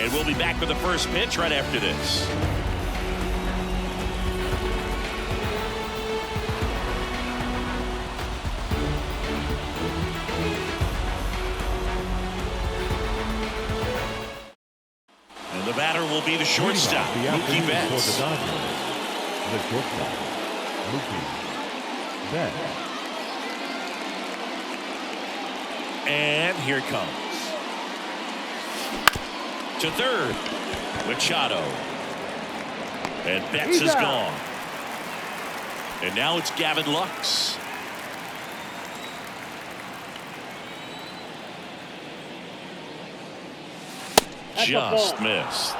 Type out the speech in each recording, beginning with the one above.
And we'll be back with the first pitch right after this. And the batter will be the shortstop, Mookie Betts. The shortstop, Mookie Betts. And here it comes. To third, Machado. And Betts is gone. And now it's Gavin Lux. Just missed.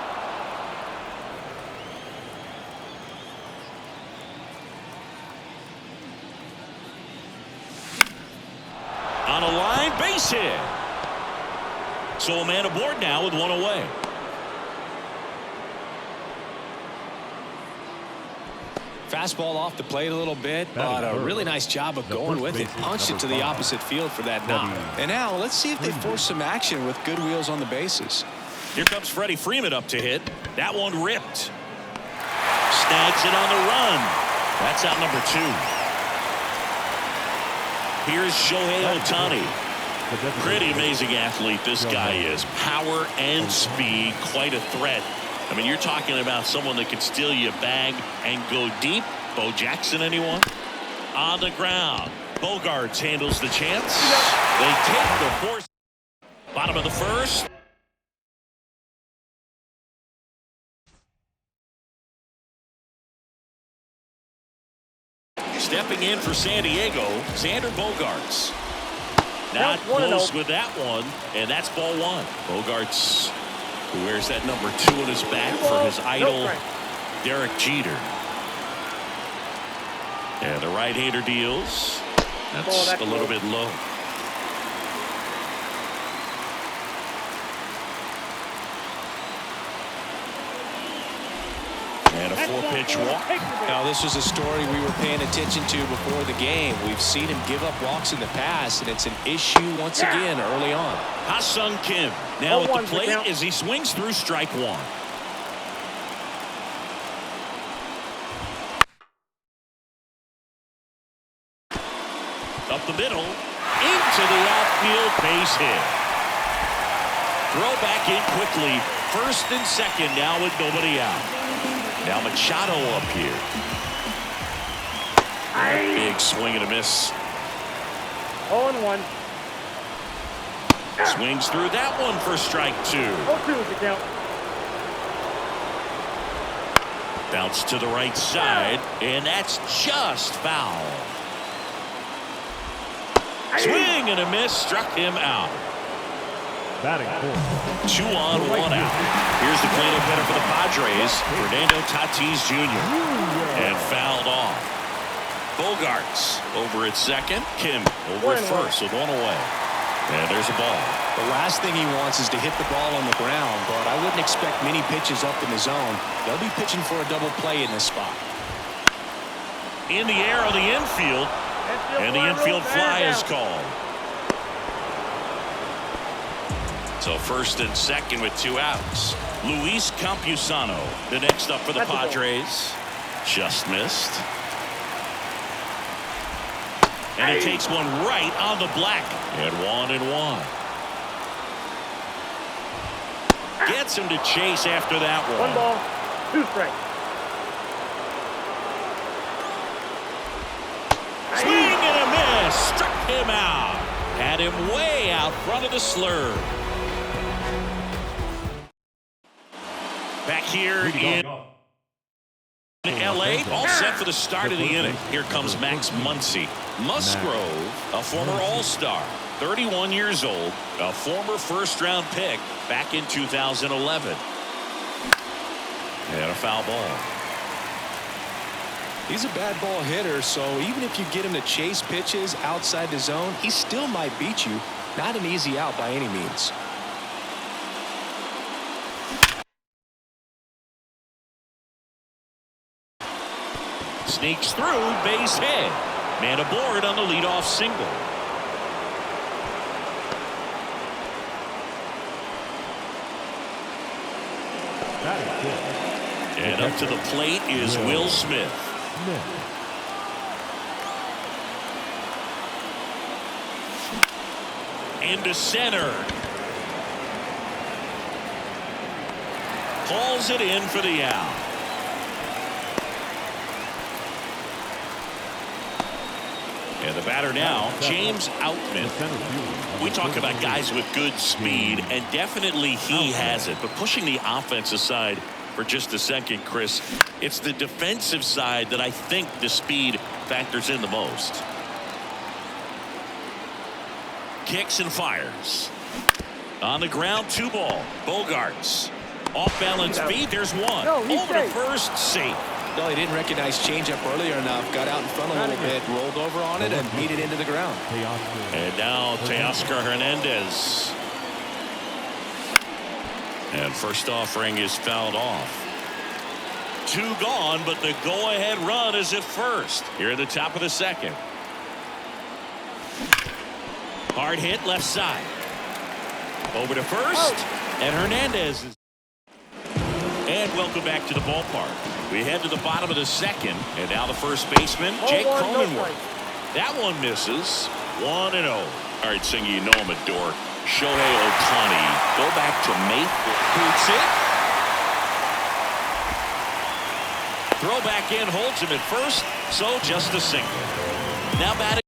On a line, base hit. So a man aboard now with one away. Fastball off the plate a little bit, but a really nice job of going with it. Punched it to the opposite field for that knock. And now let's see if they force some action with good wheels on the bases. Here comes Freddie Freeman up to hit. That one ripped. Snags it on the run. That's out number 2. Here's Shohei Ohtani. Pretty amazing athlete this guy is. Power and speed, quite a threat. I mean, you're talking about someone that can steal you a bag and go deep. Bo Jackson, anyone? On the ground. Bogarts handles the chance. They take the force. Bottom of the first. Stepping in for San Diego, Xander Bogaerts. Not close with that one, and that's ball 1. Bogaerts, who wears that number 2 on his back for his idol, Derek Jeter. And the right-hander deals. That's a little bit low. And a 4-pitch walk. Now, this was a story we were paying attention to before the game. We've seen him give up walks in the past, and it's an issue once again early on. Ha-Sung Kim now at the plate as he swings through strike 1. Up the middle, into the outfield, base hit. Throw back in quickly. First and second now with nobody out. Now Machado up here. Big swing and a miss. 0-1. Swings through that one for strike 2. 0-2 is the count. Bounce to the right side, and that's just foul. Swing and a miss, struck him out. Batting 2 on, 1 out. Here's the cleanup hitter for the Padres, Fernando Tatis Jr. And fouled off. Bogarts over at second. Kim over at first with 1 away. And there's a ball. The last thing he wants is to hit the ball on the ground, but I wouldn't expect many pitches up in the zone. They'll be pitching for a double play in this spot. In the air on the infield, and the infield fly is called. So first and second with 2 outs. Luis Campusano, the next up for the Padres. Just missed. And it takes one right on the black. And 1-1. Gets him to chase after that one. 1 ball, 2 strikes. Swing and a miss. Struck him out. Had him way out front of the slurve. Back here in L.A., all set for the start of the inning. Here comes Max Muncy. Musgrove, a former All-Star, 31 years old, a former first-round pick back in 2011. And a foul ball. He's a bad ball hitter, so even if you get him to chase pitches outside the zone, he still might beat you. Not an easy out by any means. Sneaks through, base hit. Man aboard on the leadoff single. Batting fifth. And up to the plate is Will Smith. Into center. Calls it in for the out. And the batter now, James Outman. We talk about guys with good speed, and definitely he has it. But pushing the offense aside for just a second, Chris, it's the defensive side that I think the speed factors in the most. Kicks and fires. On the ground, 2 ball. Bogarts. Off balance feet. There's one. Over to first, safe. No, he didn't recognize changeup earlier enough. Got out in front a little bit, rolled over on it, and beat it into the ground. And now Teoscar Hernandez. And first offering is fouled off. 2 gone, but the go-ahead run is at first. Here at the top of the second. Hard hit left side. Over to first. And Hernandez is. And welcome back to the ballpark. We head to the bottom of the second. And now the first baseman, Jake Cronenworth. That one misses. 1-0. All right, Singer, you know him at door. Shohei Ohtani. Go back to Mayfield. Boots it. Throw back in, holds him at first. So just a single. Now batting.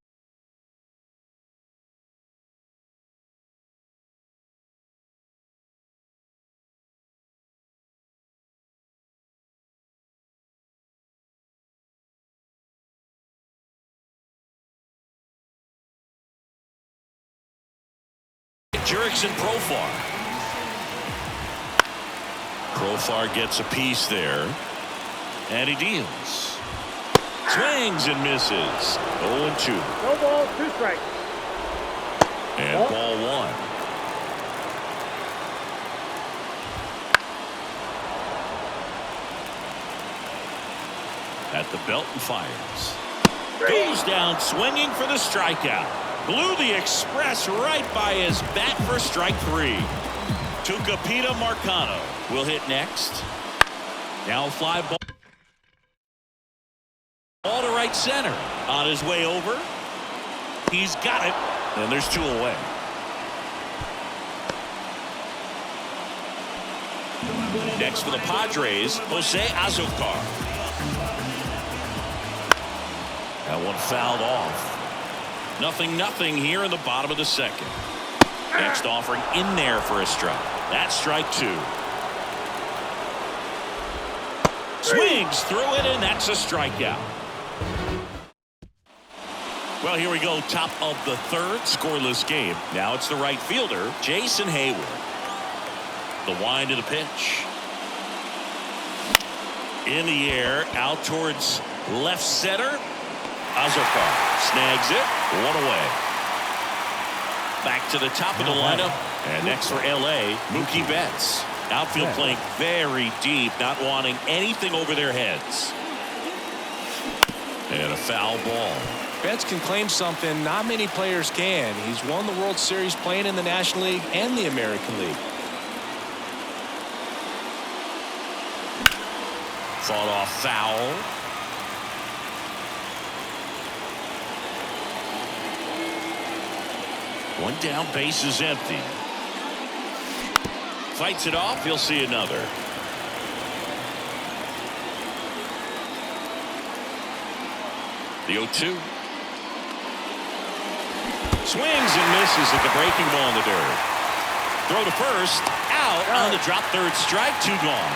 Jurickson Profar. Profar gets a piece there. And he deals. Swings and misses. 0-2. No ball, 2 strikes. And ball 1. At the belt and fires. Goes down swinging for the strikeout. Blew the express right by his bat for strike 3. Tucupita Marcano will hit next. Now fly ball. Ball to right center. On his way over. He's got it. And there's 2 away. Next for the Padres, Jose Azocar. That one fouled off. 0-0 here in the bottom of the second. Next offering in there for a strike. That's strike 2. Swings through it, and that's a strikeout. Well, here we go. Top of the third, scoreless game. Now it's the right fielder, Jason Hayward. The wind of the pitch. In the air, out towards left center. Azocar snags it. 1 away. Back to the top of the lineup. And next for L.A., Mookie Betts. Outfield playing very deep, not wanting anything over their heads. And a foul ball. Betts can claim something not many players can. He's won the World Series playing in the National League and the American League. Fought off foul. One down, base is empty. Fights it off, he'll see another. The 0-2. Swings and misses at the breaking ball in the dirt. Throw to first, out on the drop third strike, 2 gone.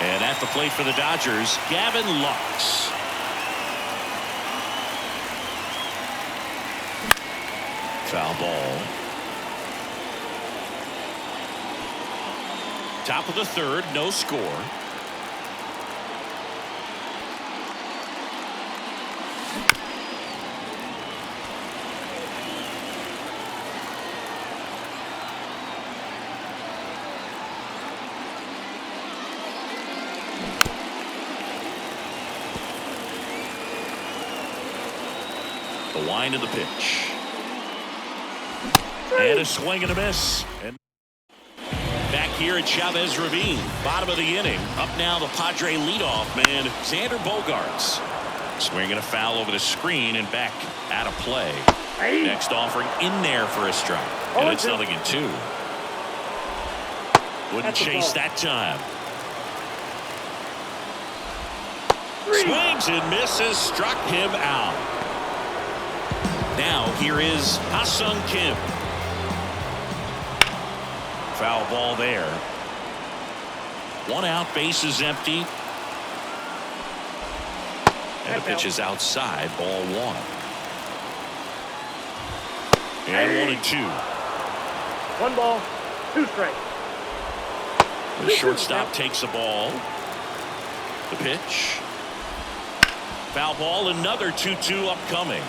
And at the plate for the Dodgers, Gavin Lux. Foul ball. Top of the third, no score. The wind of the pitch. And a swing and a miss. And back here at Chavez Ravine. Bottom of the inning. Up now the Padre leadoff man, Xander Bogaerts. Swinging a foul over the screen and back out of play. Next offering in there for a strike. And it's 0-2. Wouldn't chase that time. Swings and misses. Struck him out. Now here is Ha-Sung Kim. Foul ball there. 1 out, bases empty. And the pitch is outside, ball 1. And 1-2. 1 ball, 2 strikes. The shortstop takes the ball. The pitch. Foul ball, another 2-2 upcoming.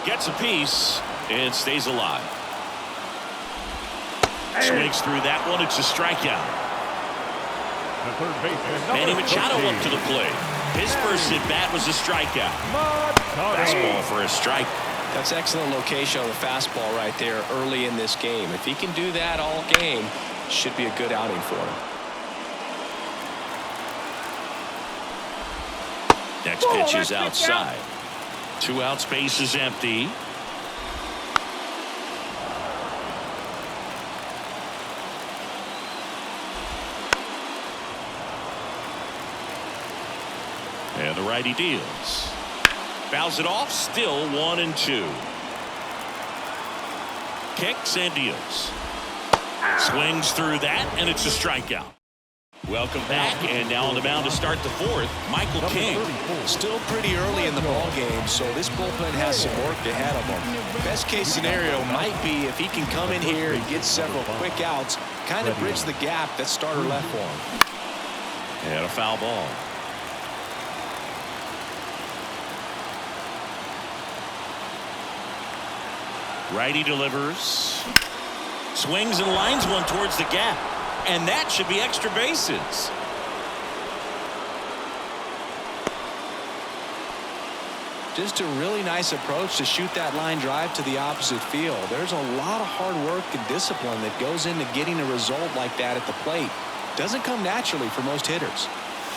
Gets a piece and stays alive. Swings through that one. It's a strikeout. The third baseman, Manny Machado up to the plate. His first at bat was a strikeout. Fastball for a strike. That's excellent location on the fastball right there early in this game. If he can do that all game, should be a good outing for him. Next pitch is outside. 2 outs, base is empty. And the righty deals. Fouls it off, still 1-2. Kicks and deals. Swings through that, and it's a strikeout. Welcome back, and now on the mound to start the 4th, Michael King. Still pretty early in the ball game, so this bullpen has some work ahead of him. Best case scenario might be if he can come in here and get several quick outs, kind of bridge the gap that starter left for him. And a foul ball. Righty delivers. Swings and lines one towards the gap. And that should be extra bases. Just a really nice approach to shoot that line drive to the opposite field. There's a lot of hard work and discipline that goes into getting a result like that at the plate. Doesn't come naturally for most hitters.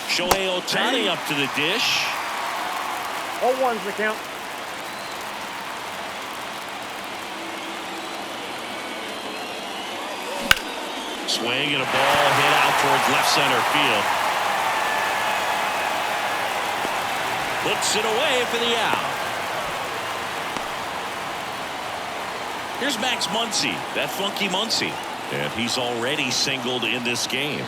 Shohei Ohtani up to the dish. 0-1's the count. Swing and a ball hit out towards left center field. Puts it away for the out. Here's Max Muncy, that funky Muncy. And he's already singled in this game.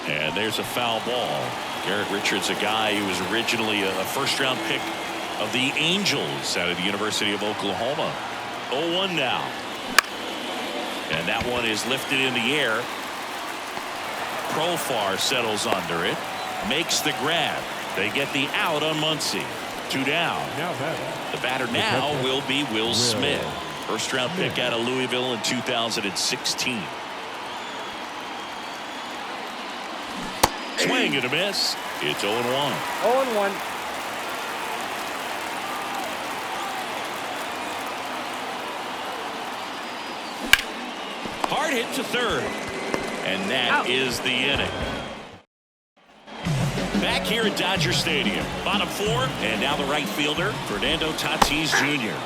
And there's a foul ball. Garrett Richards, a guy who was originally a first-round pick of the Angels out of the University of Oklahoma. 0-1 now. And that one is lifted in the air. Profar settles under it. Makes the grab. They get the out on Muncy. 2 down. The batter now will be Will Smith. First-round pick out of Louisville in 2016. Swing and a miss. It's 0-1. 0-1. Hard hit to third. And that is the inning. Back here at Dodger Stadium. Bottom 4. And now the right fielder, Fernando Tatis Jr.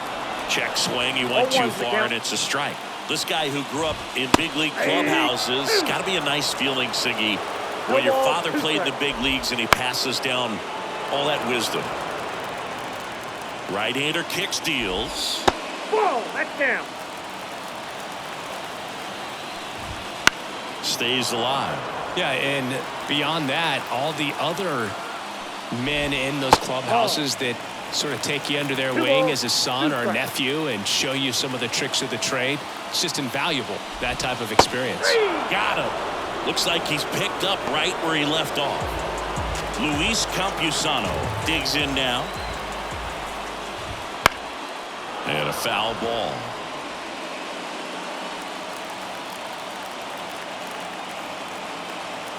Check swing. He went too far, and it's a strike. This guy who grew up in big league clubhouses, got to be a nice feeling, Siggy, when your father played in the big leagues and he passes down all that wisdom. Right-hander kicks, deals. Whoa, that's down. Stays alive. Yeah, and beyond that, all the other men in those clubhouses that sort of take you under their wing as a son or a nephew and show you some of the tricks of the trade. It's just invaluable, that type of experience. Got him. Looks like he's picked up right where he left off. Luis Campusano digs in now. And a foul ball.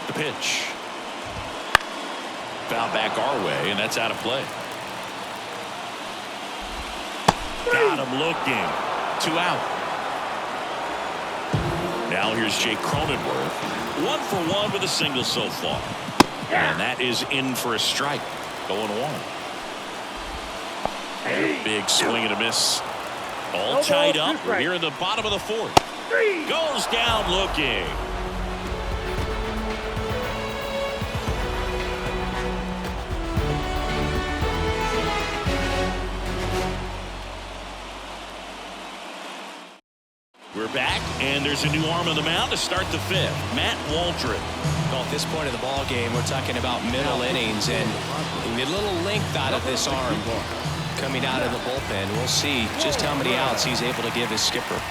The pitch. Foul back our way, and that's out of play. Got him looking. 2 out. Now here's Jake Cronenworth. 1 for 1 with a single so far. And that is in for a strike. 0-1. Big swing and a miss. All tied up. We're here in the bottom of the 4th. Goes down looking. We're back, and there's a new arm on the mound to start the 5th. Matt Waldron. Well, at this point of the ball game, we're talking about middle innings, and a little length out of this arm coming out of the bullpen. We'll see just how many outs he's able to give his skipper.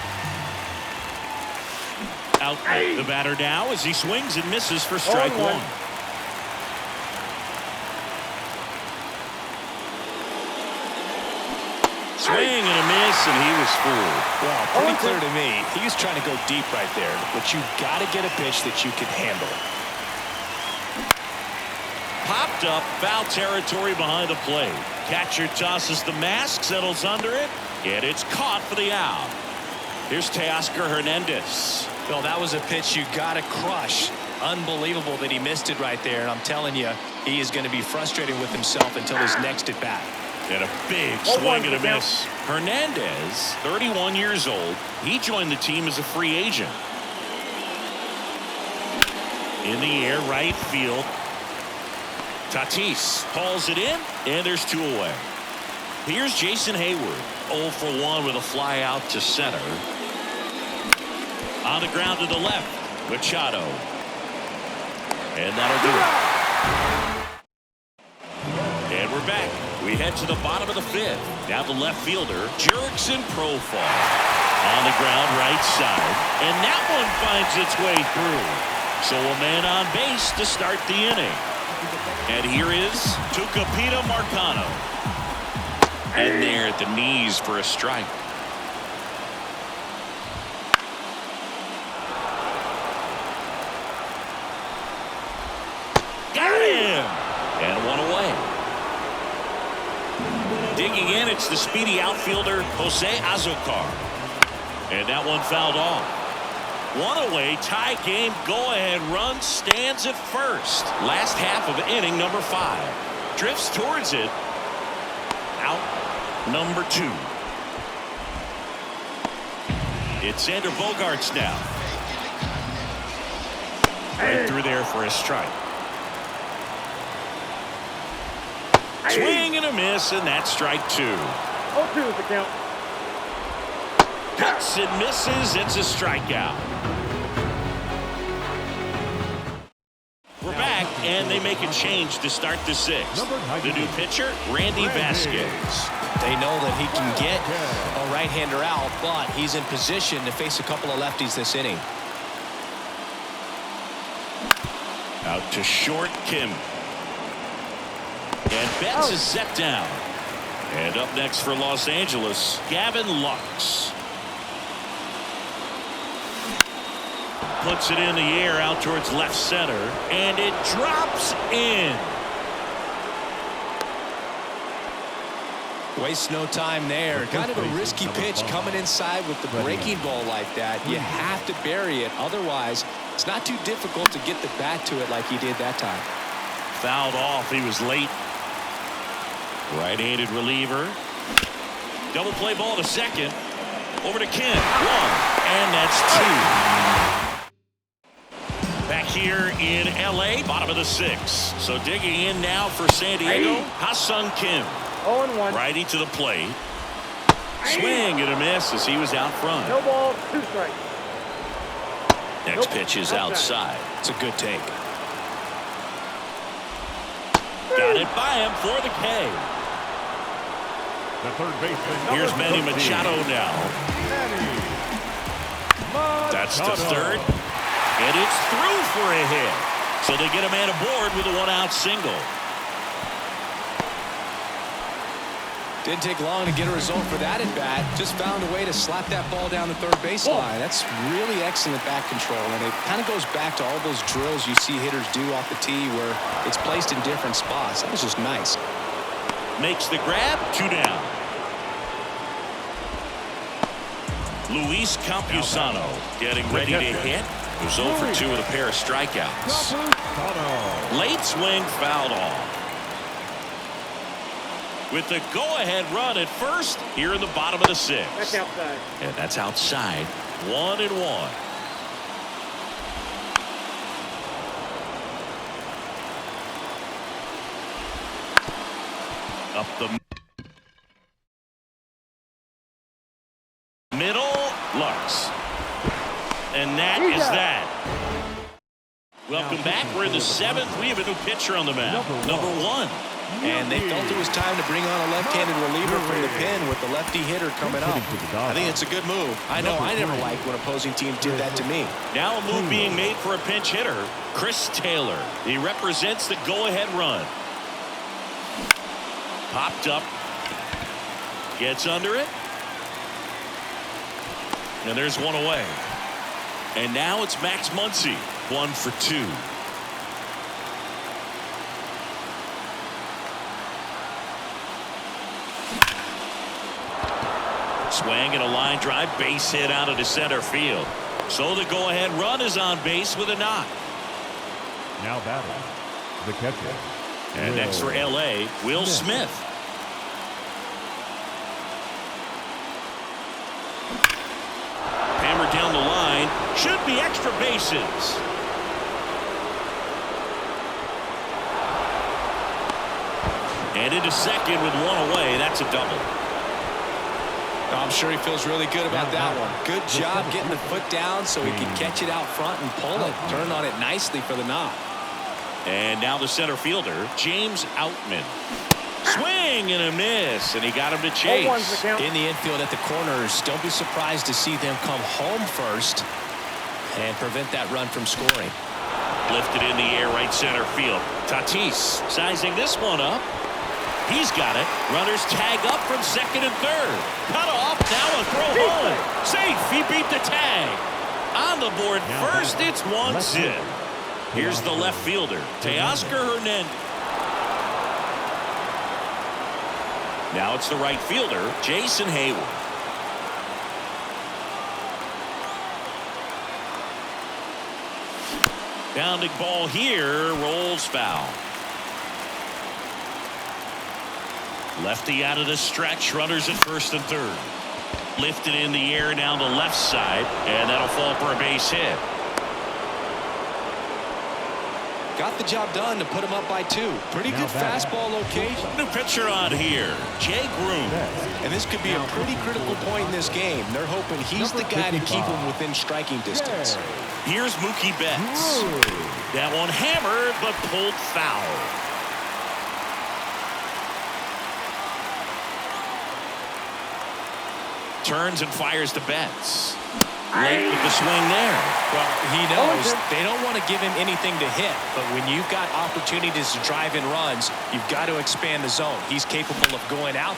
Out the batter now as he swings and misses for strike 1. Swing and a miss, and he was fooled. Well, pretty clear to me. He was trying to go deep right there, but you got to get a pitch that you can handle. Popped up, foul territory behind the plate. Catcher tosses the mask, settles under it, and it's caught for the out. Here's Teoscar Hernandez. Well, that was a pitch you got to crush. Unbelievable that he missed it right there, and I'm telling you, he is going to be frustrated with himself until his next at bat. And a big swing and a miss. Hernandez, 31 years old. He joined the team as a free agent. In the air, right field. Tatis hauls it in, and there's 2 away. Here's Jason Hayward. 0 for 1 with a fly out to center. On the ground to the left. Machado. And that'll do it. And we're back. We head to the bottom of the 5th. Now the left fielder, Jurickson Profar. On the ground, right side. And that one finds its way through. So a man on base to start the inning. And here is Tucupita Marcano. And there at the knees for a strike. Got him! And 1 away. Digging in, it's the speedy outfielder, Jose Azocar. And that one fouled off. 1 away, tie game, go-ahead run, stands at first. Last half of inning number 5. Drifts towards it. Out number 2. It's Xander Bogaerts now. Right through there for a strike. Swing and a miss, and that's strike 2. 0-2 is the count. Hits and misses. It's a strikeout. We're back, and they make a change to start the 6th. The new pitcher, Randy Vasquez. They know that he can get a right-hander out, but he's in position to face a couple of lefties this inning. Out to short, Kim. And Betts is set down. And up next for Los Angeles, Gavin Lux. Puts it in the air out towards left center. And it drops in. Waste no time there. Kind of a risky pitch coming inside with the breaking ball like that. You have to bury it. Otherwise, it's not too difficult to get the bat to it like he did that time. Fouled off. He was late. Right-handed reliever. Double play ball to second. Over to Kim. 1. And that's 2. Back here in L.A., bottom of the 6th. So digging in now for San Diego, Ha-Sung Kim. 0-1. Righty to the plate. Swing and a miss as he was out front. No ball, 2 strikes. Next pitch is outside. It's a good take. Got it by him for the K. The third baseman. Here's Manny Machado now. That's the 3rd. And it's through for a hit. So they get a man aboard with a 1-out single. Didn't take long to get a result for that at bat. Just found a way to slap that ball down the third baseline. That's really excellent bat control, and it kind of goes back to all those drills you see hitters do off the tee where it's placed in different spots. That was just nice. Makes the grab, 2 down. Luis Campusano getting ready to hit. He was 0 for 2 with a pair of strikeouts. Late swing fouled off. With the go-ahead run at first here in the bottom of the 6th. That's outside. And that's outside. 1-1. Up the middle, Lux. And that is that. Welcome back. We're in the 7th. We have a new pitcher on the mound. Number 1. And they felt it was time to bring on a left-handed reliever from the pen with the lefty hitter coming up. I think it's a good move. I know I never liked when opposing teams did that to me. Now a move being made for a pinch hitter, Chris Taylor. He represents the go-ahead run. Popped up. Gets under it. And there's one away. And now it's Max Muncy. 1 for 2. Swing and a line drive, base hit out into center field. So the go-ahead run is on base with a knock. Now batting, the catcher. And next for LA, Will Smith. Hammered down the line. Should be extra bases. And into second with one away. That's a double. I'm sure he feels really good about that one. Good job getting the foot down so he can catch it out front and pull it. Turn on it nicely for the knock. And now the center fielder, James Outman. Swing and a miss, and he got him to chase. In the infield at the corners, don't be surprised to see them come home first and prevent that run from scoring. Lifted in the air, right center field. Tatis sizing this one up. He's got it. Runners tag up from second and third. Cut off. Now a throw home. Safe. He beat the tag. On the board first, it's 1-0. Here's the left fielder, Teoscar Hernandez. Now it's the right fielder, Jason Hayward. Bounding ball here, rolls foul. Lefty out of the stretch, runners at first and third. Lifted in the air down the left side, and that'll fall for a base hit. Got the job done to put him up by 2. Pretty good fastball location. New pitcher on here, Jay Groom. And this could be a pretty critical point in this game. They're hoping he's the guy to keep him within striking distance. Here's Mookie Betts. That one hammered, but pulled foul. Turns and fires to Betts. Late with the swing there. Well, he knows they don't want to give him anything to hit, but when you've got opportunities to drive in runs, you've got to expand the zone. He's capable of going out.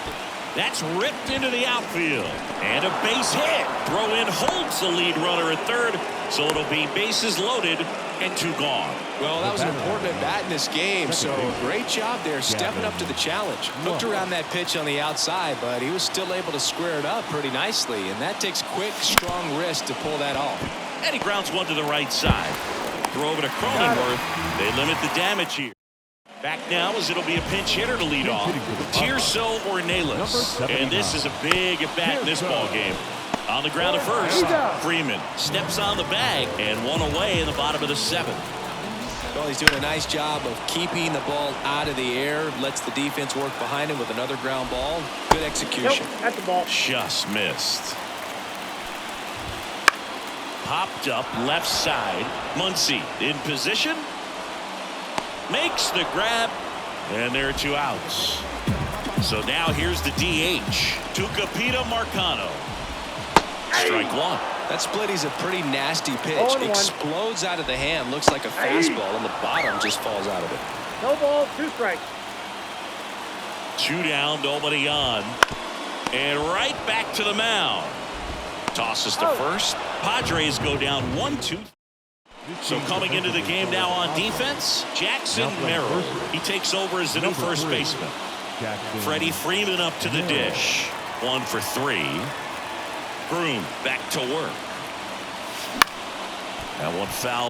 That's ripped into the outfield. And a base hit. Throw in holds the lead runner at third, so it'll be bases loaded and 2 gone. Well, that was an important at bat in this game, so great job there stepping up to the challenge. Looked around that pitch on the outside, but he was still able to square it up pretty nicely, and that takes quick, strong wrist to pull that off. And he grounds one to the right side. Throw over to Cronenworth. They limit the damage here. Back now as it'll be a pinch hitter to lead off. Tirso Ornelas. And this is a big at bat in this ball game. On the ground at first, Freeman steps on the bag and one away in the bottom of the 7th. Well, he's doing a nice job of keeping the ball out of the air, lets the defense work behind him with another ground ball. Good execution. That's the ball. Just missed. Popped up left side. Muncy in position. Makes the grab. And there are 2 outs. So now here's the DH. Tucupita Marcano. Strike 1. That split—he's a pretty nasty pitch. Explodes out of the hand. Looks like a fastball, and the bottom just falls out of it. No ball, 2 strikes. 2 down, nobody on. And right back to the mound. Tosses to first. Padres go down 1-2. So coming into the game now on defense, Jackson Merrill. He takes over as the new first baseman. Freddie Freeman up to the dish. 1 for 3. Groom back to work. That one foul.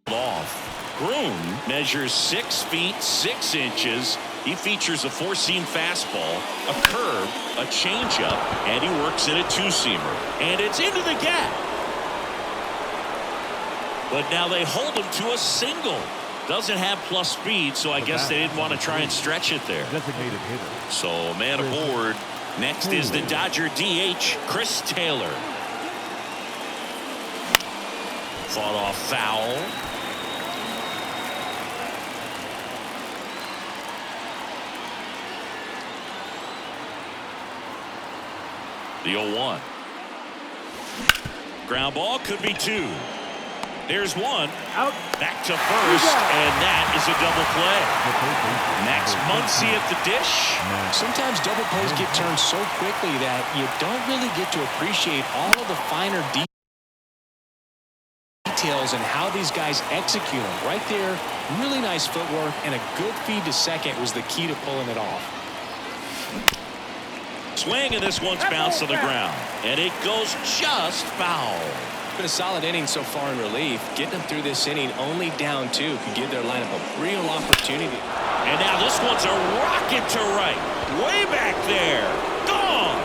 Off. Groom measures 6 feet 6 inches. He features a 4-seam fastball, a curve, a changeup, and he works in a 2-seamer. And it's into the gap. But now they hold him to a single. Doesn't have plus speed, so I guess they didn't want to try and stretch it there. Designated hitter. So man aboard. Next is the Dodger DH, Chris Taylor. Fought off foul. The 0-1. Ground ball could be 2. There's 1. Out. Back to first, and that is a double play. Max Muncy at the dish. Sometimes double plays get turned so quickly that you don't really get to appreciate all of the finer details and how these guys execute them. Right there, really nice footwork, and a good feed to second was the key to pulling it off. Swing, and this one's bounced to the ground, and it goes just foul. Been a solid inning so far in relief. Getting them through this inning only down 2 could give their lineup a real opportunity. And now this one's a rocket to right. Way back there. Gone.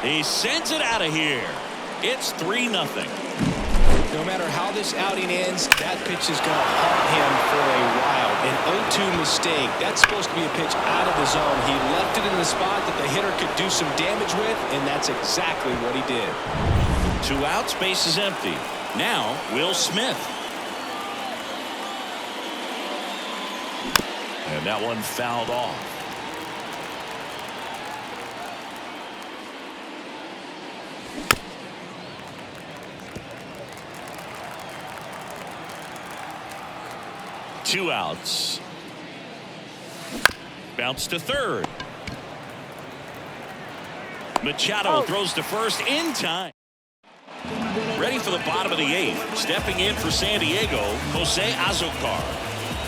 He sends it out of here. It's 3-0. No matter how this outing ends, that pitch is going to haunt him for a while. An 0-2 mistake. That's supposed to be a pitch out of the zone. He left it in the spot that the hitter could do some damage with, and that's exactly what he did. 2 outs, base is empty. Now, Will Smith. And that one fouled off. Two outs. Bounce to third. Machado throws to first in time. Ready for the bottom of the 8th. Stepping in for San Diego, Jose Azocar.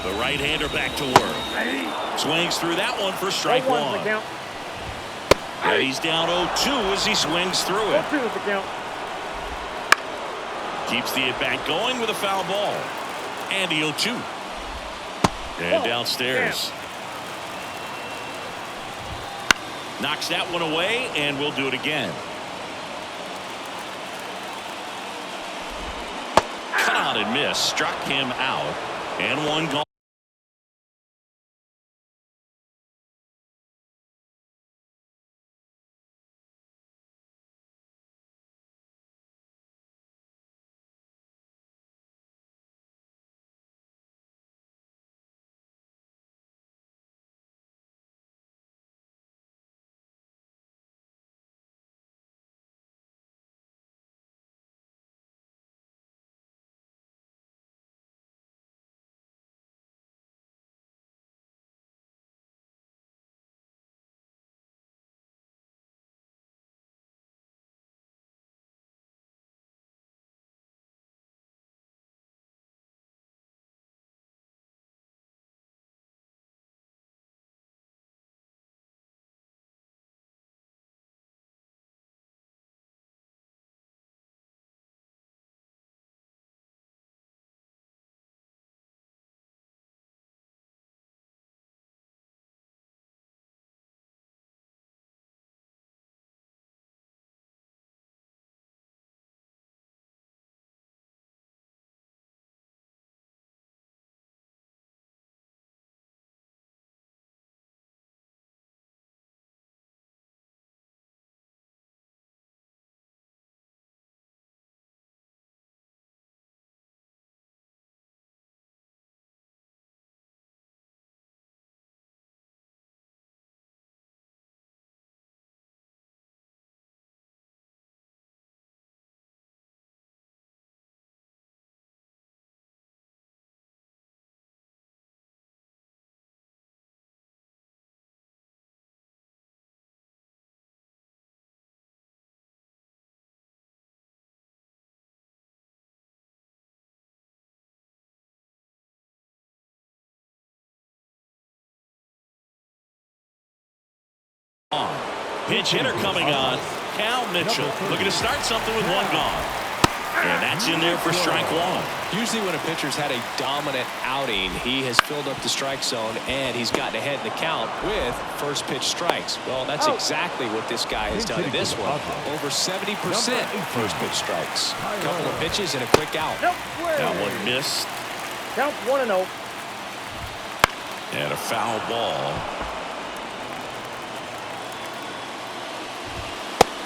The right-hander back to work. Swings through that one for strike 1. And he's down 0-2 as he swings through it. 0-2 is the count. Keeps the at-bat going with a foul ball. And the 0-2. And downstairs. Knocks that one away, and we'll do it again. Cut out and miss. Struck him out. And one gone. Pinch hitter coming on. Cal Mitchell looking to start something with one gone. And that's in there for strike one. Usually when a pitcher's had a dominant outing, he has filled up the strike zone and he's gotten ahead in the count with first pitch strikes. Well, that's exactly what this guy has done in this one. Over 70% first pitch strikes. A couple of pitches and a quick out. That one missed. Count 1-0. And a foul ball.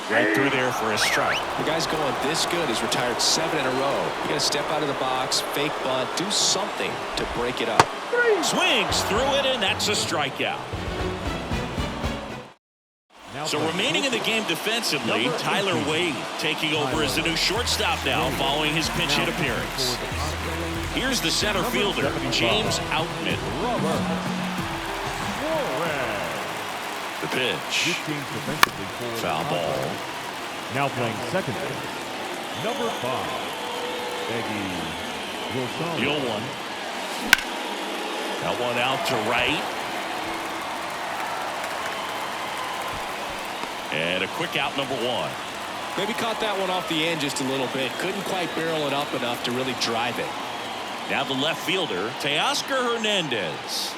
Right through there for a strike. The guy's going this good. He's retired 7 in a row. You got to step out of the box, fake bunt, do something to break it up. Swings through it, and that's a strikeout. So remaining in the game defensively, Tyler Wade taking over as the new shortstop now following his pinch hit appearance. Here's the center fielder, James Outman. The pitch. Foul ball. Now playing second base, number 5, Peggy Wilson. The 0-1. That one out to right. And a quick out, number 1. Maybe caught that one off the end just a little bit. Couldn't quite barrel it up enough to really drive it. Now the left fielder, Teoscar Hernandez.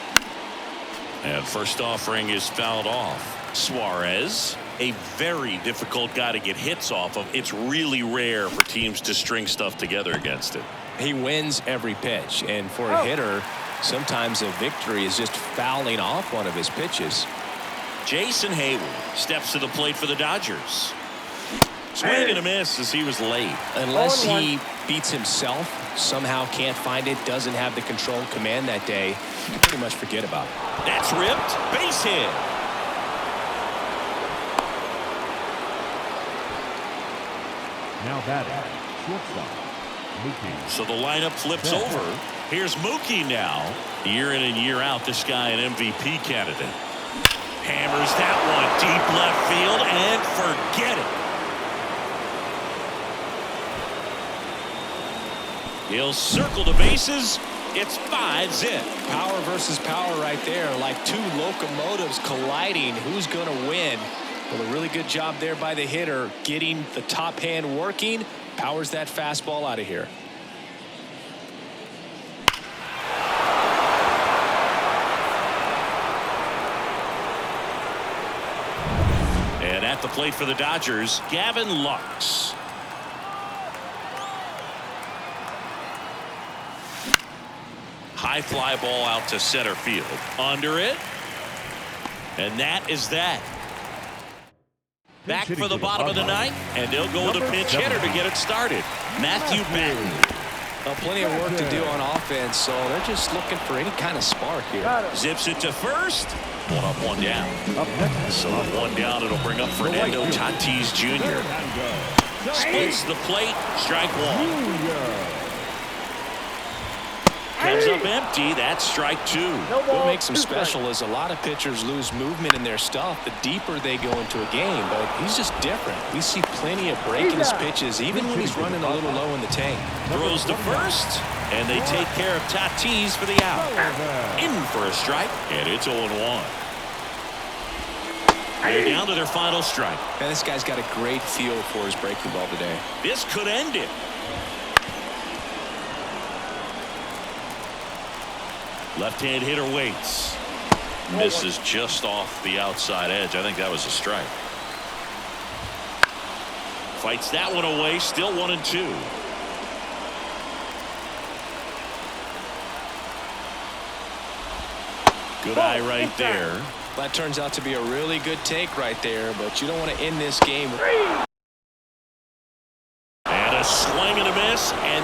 And first offering is fouled off. Suarez, a very difficult guy to get hits off of. It's really rare for teams to string stuff together against it. He wins every pitch, and for a hitter, sometimes a victory is just fouling off one of his pitches. Jason Hayward steps to the plate for the Dodgers. Swing and a miss as he was late. Unless he beats himself, somehow can't find it, doesn't have the control command that day, you can pretty much forget about it. That's ripped. Base hit. Now batting, shortstop, Mookie. So the lineup flips over. Here's Mookie now. Year in and year out, this guy an MVP candidate. Hammers that one deep left field and forget it. He'll circle the bases. It's 5-zip. Power versus power right there, like two locomotives colliding. Who's going to win? Well, a really good job there by the hitter, getting the top hand working. Powers that fastball out of here. And at the plate for the Dodgers, Gavin Lux. High fly ball out to center field. Under it. And that is that. Back for the bottom of the ninth, and they'll go with a pinch hitter to get it started. Matthew Batten. Plenty of work to do on offense, so they're just looking for any kind of spark here. Zips it to first. One up, one down. So one down, it'll bring up Fernando Tatis Jr. Splits the plate. Strike one. Comes up empty. That's strike two. What makes him special is a lot of pitchers lose movement in their stuff the deeper they go into a game, but he's just different. We see plenty of break in his pitches, even when he's running a little low in the tank. Throws to first, and they take care of Tatis for the out. In for a strike, and it's 0-1. They're down to their final strike. And this guy's got a great feel for his breaking ball today. This could end it. Left-hand hitter waits. Misses just off the outside edge. I think that was a strike. Fights that one away. Still 1-2. Good eye right there. That turns out to be a really good take right there, but you don't want to end this game with